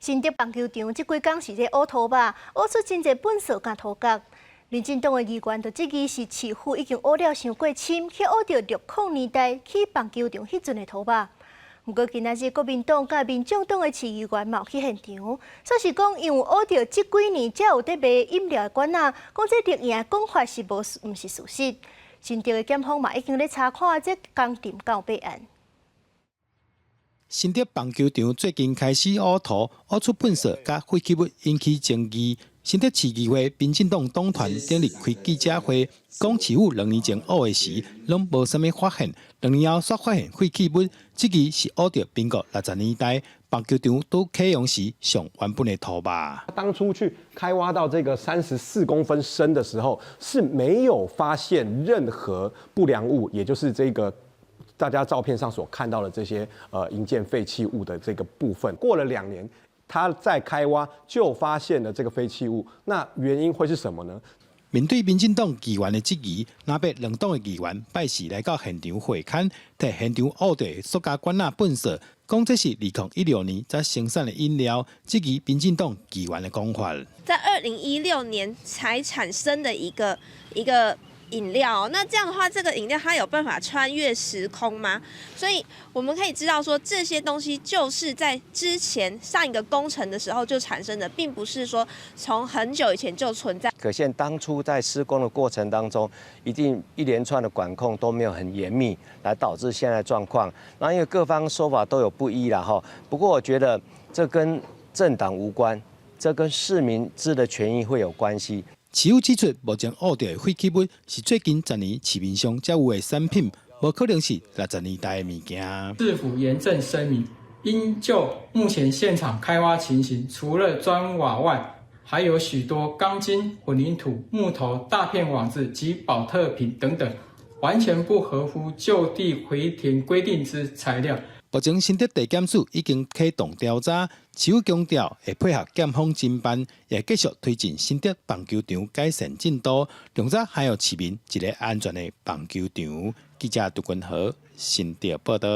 新竹棒球场即几天是咧乌土吧，乌出真侪粪扫甲土角。民进党的议员就质疑是市府已经乌了伤过深，去乌到60年代去棒球场迄阵的土吧。不过今仔日国民党甲民众党的市议员嘛有去现场，说是讲因为乌到即几年才有在卖饮料的馆仔，讲这绿营讲法是毋是事实。新竹的检方嘛已经咧查看这工程到备案。新竹棒球场最近开始乌土、乌出粪扫甲废弃物，引起争议。新竹市议会民进党党团顶日开记者会，讲市府2年前乌的时，拢无啥物发现，2年后却发现废弃物，这个是乌到民国60年代棒球场都启用时上原本的土吧。当初去开挖到这个34公分深的时候，是没有发现任何不良物，也就是这个大家照片上所看到的这些营建废弃物的这个部分。过了2年。他在开挖就发现了这个废弃物，那原因会是什么呢？面对民进党议员的质疑，那被两党的议员拜四来到现场会勘，摕现场乌地塑胶管仔粪扫，讲这是2016年才生产的饮料，质疑民进党议员的讲法。在2016年才产生的一个饮料，那这样的话，这个饮料它有办法穿越时空吗？所以我们可以知道说，这些东西就是在之前上一个工程的时候就产生的，并不是说从很久以前就存在。可见当初在施工的过程当中，一定一连串的管控都没有很严密，来导致现在的状况。然后因为各方说法都有不一啦哈，不过我觉得这跟政党无关，这跟市民知的权益会有关系。市府指出，目前乌地的废弃物是最近10年市面上才有的产品，无可能是60年代的物件。市府严正声明，应就目前现场开挖情形，除了砖瓦外，还有许多钢筋、混凝土、木头、大片网子及保特瓶等等，完全不合乎就地回填规定之材料。目前新竹地检署已经启动调查，市府强调会配合检方侦办，也继续推进新竹棒球场改善进度，重则还有市民一个安全的棒球场。记者杜君和新竹报道。